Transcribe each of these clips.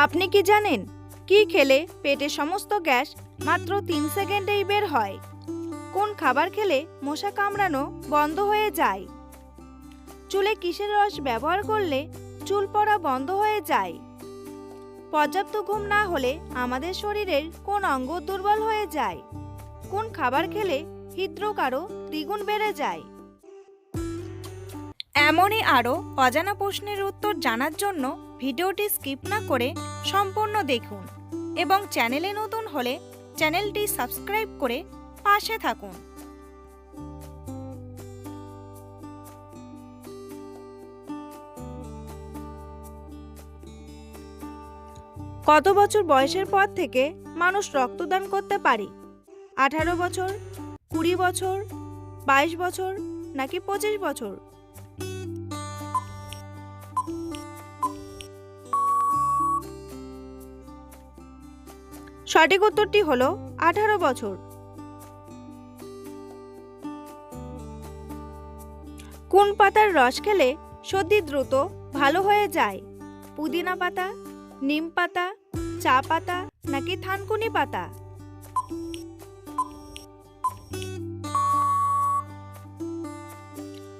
আপনি কি জানেন কি খেলে পেটে সমস্ত গ্যাস মাত্র 3 সেকেন্ডেই বের হয়? কোন খাবার খেলে মশা কামড়ানো বন্ধ হয়ে যায়? চুলে কিসের রস ব্যবহার করলে চুল পড়া বন্ধ হয়ে যায়? পর্যাপ্ত ঘুম না হলে আমাদের শরীরের কোন অঙ্গ দুর্বল হয়ে যায়? কোন খাবার খেলে হৃদরোগ আরও দ্বিগুণ বেড়ে যায়? এমনই আরও অজানা প্রশ্নের উত্তর জানার জন্য ভিডিওটি স্কিপ না করে সম্পূর্ণ দেখুন এবং চ্যানেলে নতুন হলে চ্যানেলটি সাবস্ক্রাইব করে পাশে থাকুন। কত বছর বয়সের পর থেকে মানুষ রক্তদান করতে পারে? 18 বছর, 20 বছর, 22 বছর নাকি 25 বছর? সঠিক উত্তরটি হলো 18 বছর। কোন পাতার রস খেলে সর্দি দ্রুত ভালো হয়ে যায়? পুদিনা পাতা, নিম পাতা, চা পাতা নাকি থানকুনি পাতা?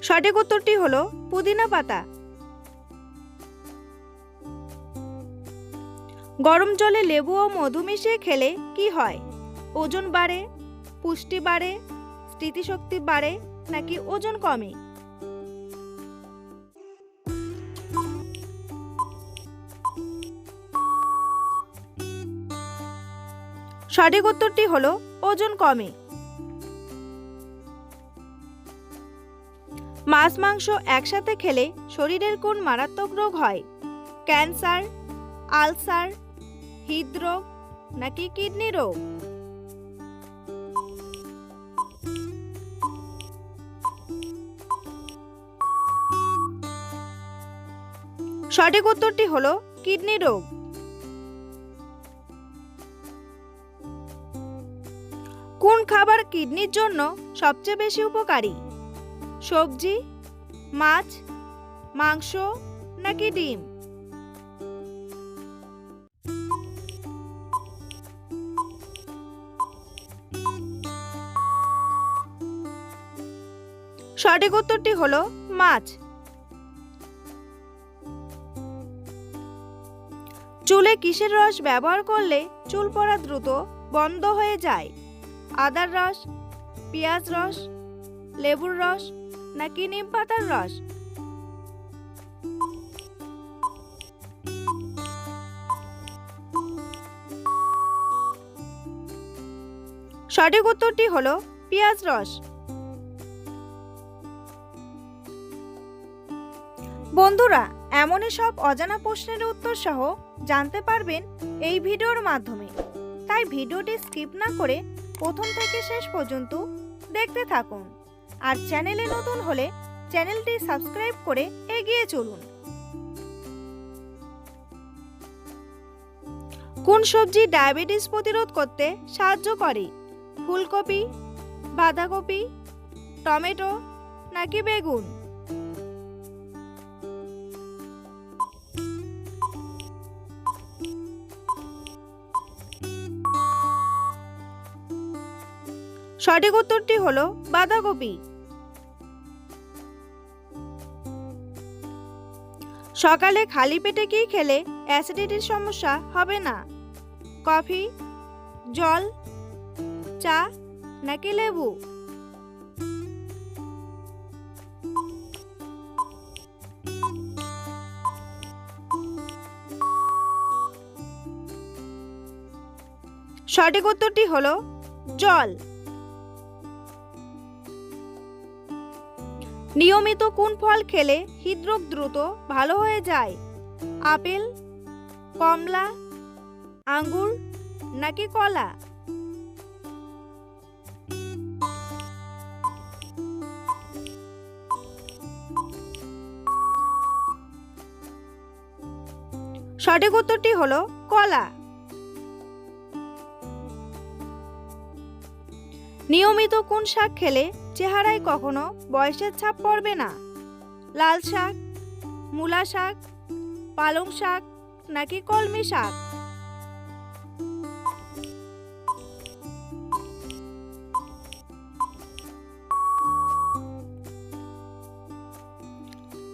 সঠিক উত্তরটি হলো পুদিনা পাতা। গরম জলে লেবু ও মধু মিশিয়ে খেলে কি হয়? ওজন বাড়ে, পুষ্টি বাড়ে, স্মৃতিশক্তি বাড়ে নাকি ওজন কমে? সঠিক উত্তরটি হলো ওজন কমে। মাছ মাংস একসাথে খেলে শরীরের কোন মারাত্মক রোগ হয়? ক্যান্সার, আলসার, হৃদরোগ নাকি কিডনি রোগ? সঠিক উত্তরটি হলো কিডনি রোগ। কোন খাবার কিডনির জন্য সবচেয়ে বেশি উপকারী? সবজি, মাছ, মাংস নাকি ডিম? সঠিক উত্তরটি হলো মাছ। চুলে কিসের রস ব্যবহার করলে চুল পড়া দ্রুত বন্ধ হয়ে যায়? আদার রস, পেঁয়াজ রস, লেবুর রস নাকি নিম পাতার রস? সঠিক উত্তরটি হলো পেঁয়াজ রস। বন্ধুরা, এমনই সব অজানা প্রশ্নের উত্তর সহ জানতে পারবেন এই ভিডিওর মাধ্যমে, তাই ভিডিওটি স্কিপ না করে প্রথম থেকে শেষ পর্যন্ত দেখতে থাকুন। আর চ্যানেলে নতুন হলে চ্যানেলটি সাবস্ক্রাইব করে এগিয়ে চলুন। কোন সবজি ডায়াবেটিস প্রতিরোধ করতে সাহায্য করে? ফুলকপি, বাঁধাকপি, টমেটো নাকি বেগুন? সঠিক উত্তরটি হলো বাঁধাকপি। সকালে খালি পেটে কি খেলে অ্যাসিডিটির সমস্যা হবে না? কফি, জল, চা নাকি লেবু? সঠিক উত্তরটি হলো জল। নিয়মিত কোন ফল খেলে হৃদরোগ দ্রুত ভালো হয়ে যায়? আপেল, কমলা, আঙ্গুর নাকি কলা? সঠিক উত্তরটি হলো কলা। নিয়মিত কোন শাক খেলে চেহারায় কখনো বয়সের ছাপ পড়বে না? লাল শাক, মূলা শাক, পালং শাক নাকি কলমি শাক?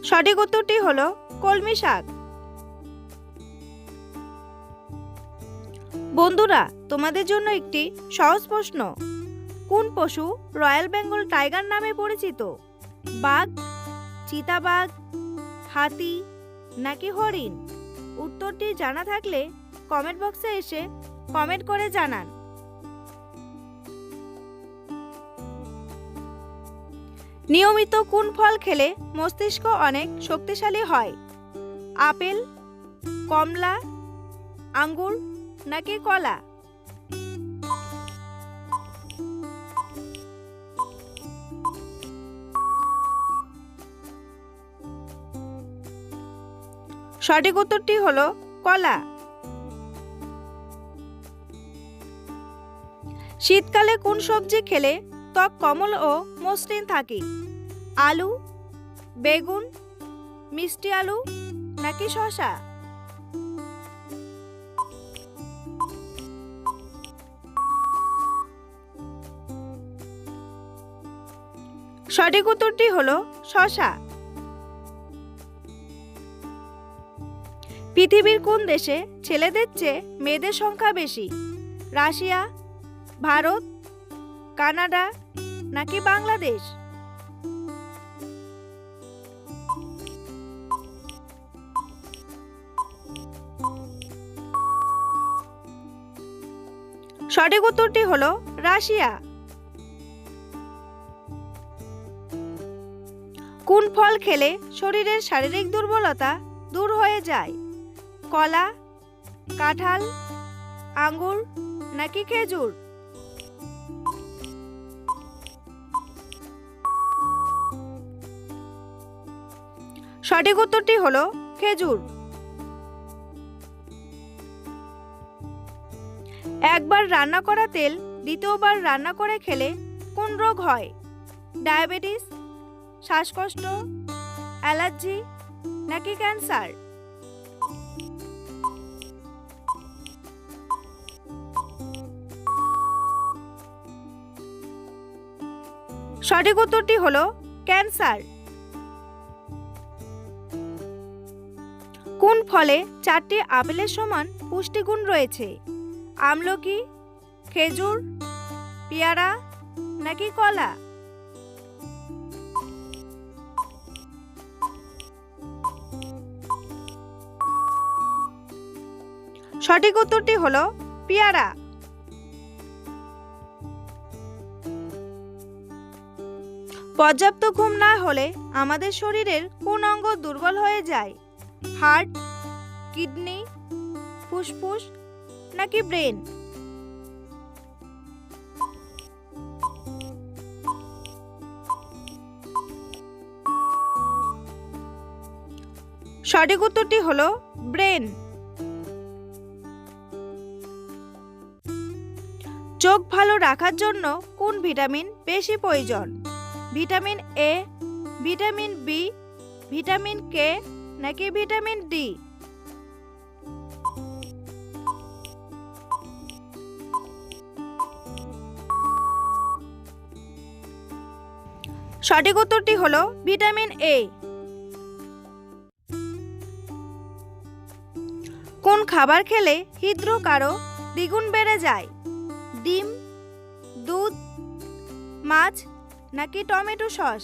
সঠিক উত্তরটি হলো কলমি শাক। বন্ধুরা, তোমাদের জন্য একটি সহজ প্রশ্ন। কোন পশু রয়্যাল বেঙ্গল টাইগার নামে পরিচিত? বাঘ, চিতাবাঘ, হাতি নাকি হরিণ? উত্তরটি জানা থাকলে কমেন্ট বক্সে এসে কমেন্ট করে জানান। নিয়মিত কোন ফল খেলে মস্তিষ্ক অনেক শক্তিশালী হয়? আপেল, কমলা, আঙ্গুর নাকি কলা? সঠিক উত্তরটি হলো কলা। শীতকালে কোন সবজি খেলে ত্বক কোমল ও মসৃণ থাকে? আলু, বেগুন, মিষ্টি আলু নাকি শসা? সঠিক উত্তরটি হলো শসা। পৃথিবীর কোন দেশে ছেলেদের চেয়ে মেয়েদের সংখ্যা বেশি? রাশিয়া, ভারত, কানাডা নাকি বাংলাদেশ? সঠিক উত্তরটি হলো রাশিয়া। কোন ফল খেলে শরীরের শারীরিক দুর্বলতা দূর হয়ে যায়? কলা, কাঁঠাল, আঙ্গুর নাকি খেজুর? সঠিক উত্তরটি হলো খেজুর। একবার রান্না করা তেল দ্বিতীয়বার রান্না করে খেলে কোন রোগ হয়? ডায়াবেটিস, শ্বাসকষ্ট, অ্যালার্জি নাকি ক্যান্সার? সঠিক উত্তরটি হলো ক্যান্সার। কোন ফলে 4টি আপেলের সমান পুষ্টিগুণ রয়েছে? আমলকি, খেজুর, পেয়ারা নাকি কলা? সঠিক উত্তরটি হলো পেয়ারা। পর্যাপ্ত ঘুম না হলে আমাদের শরীরের কোন অঙ্গ দুর্বল হয়ে যায়? হার্ট, কিডনি, ফুসফুস নাকি ব্রেন? সঠিক উত্তরটি হলো ব্রেন। চোখ ভালো রাখার জন্য কোন ভিটামিন বেশি প্রয়োজন? Vitamin A, vitamin B, vitamin K নাকি ভিটামিন ডি? সঠিক উত্তরটি হলো ভিটামিন এ। কোন খাবার খেলে হৃদরোগ আরও দ্বিগুণ বেড়ে যায়? ডিম, দুধ, মাছ নাকি টমেটো সস?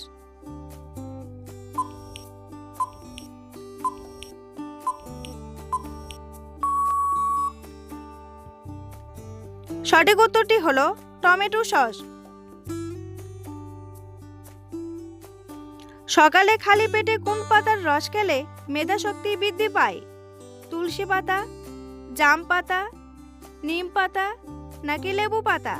সঠিক উত্তরটি হলো টমেটো সস। সকালে খালি পেটে কোন পাতার রস খেলে মেধাশক্তি বৃদ্ধি পায়? তুলসী পাতা, জাম পাতা, নিম পাতা নাকি লেবু পাতা?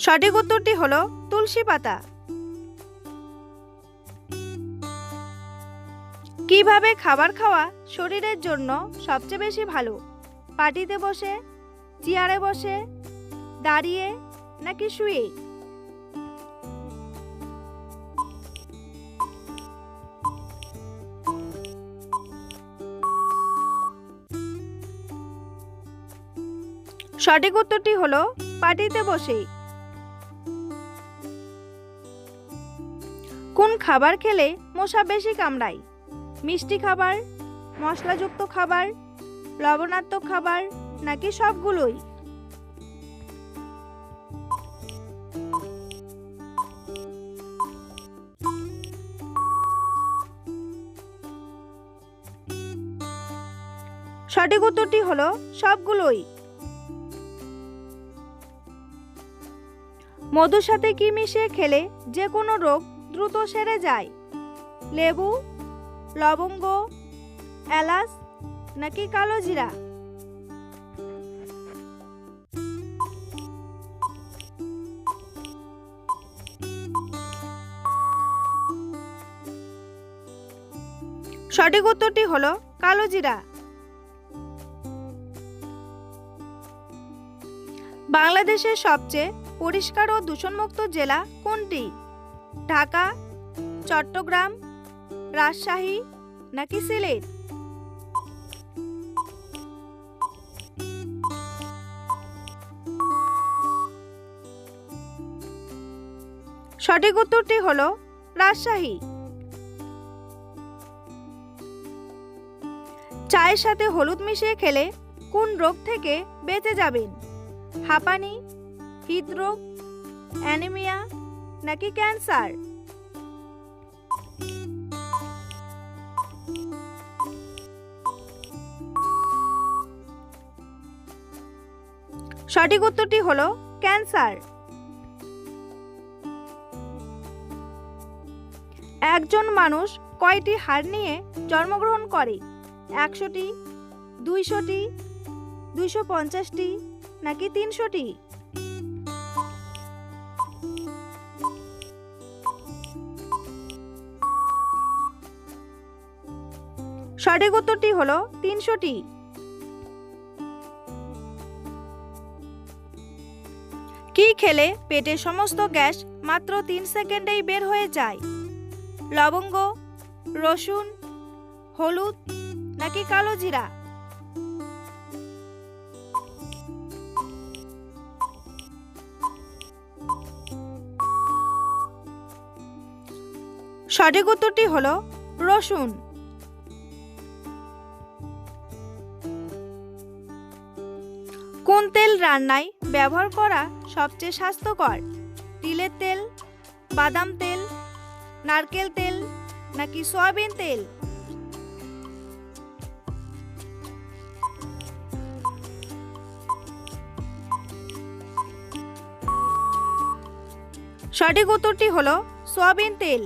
সঠিক উত্তরটি হলো তুলসী পাতা। কিভাবে খাবার খাওয়া শরীরের জন্য সবচেয়ে বেশি ভালো? পাটিতে বসে, চেয়ারে বসে, দাঁড়িয়ে নাকি শুয়ে? সঠিক উত্তরটি হলো পাটিতে বসে। কোন খাবার খেলে মশা বেশি কামড়ায়? মিষ্টি খাবার, মশলাযুক্ত খাবার, লবণাক্ত খাবার নাকি সবগুলোই? সঠিক উত্তরটি হলো সবগুলোই। মধুর সাথে কি মিশিয়ে খেলে যে কোনো রোগ দ্রুত সেরে যায়? লেবু, লবঙ্গ, এলাচ নাকি কালো জিরা? সঠিক উত্তরটি হলো কালো জিরা। বাংলাদেশের সবচেয়ে পরিষ্কার ও দূষণমুক্ত জেলা কোনটি? ঢাকা, চট্টগ্রাম, রাজশাহী নাকি সিলেট? সঠিক উত্তরটি হলো রাজশাহী। চায়ের সাথে হলুদ মিশিয়ে খেলে কোন রোগ থেকে বেঁচে যাবেন? হাঁপানি, হৃদরোগ, অ্যানিমিয়া নাকি ক্যান্সার? সঠিক উত্তরটি হলো ক্যান্সার। একজন মানুষ কয়টি হাড় নিয়ে জন্মগ্রহণ করে? 100টি, 200টি, 250টি নাকি 300টি? সঠিক উত্তরটি হলো 300টি। কি খেলে পেটের সমস্ত গ্যাস মাত্র 3 সেকেন্ডেই বের হয়ে যায়? লবঙ্গ, রসুন, হলুদ নাকি কালো জিরা? সঠিক উত্তরটি হলো রসুন। কোন তেল রান্নায় ব্যবহার করা সবচেয়ে স্বাস্থ্যকর? তিলের তেল, বাদাম তেল, নারকেল তেল নাকি সয়াবিন তেল? সঠিক উত্তরটি হলো সয়াবিন তেল।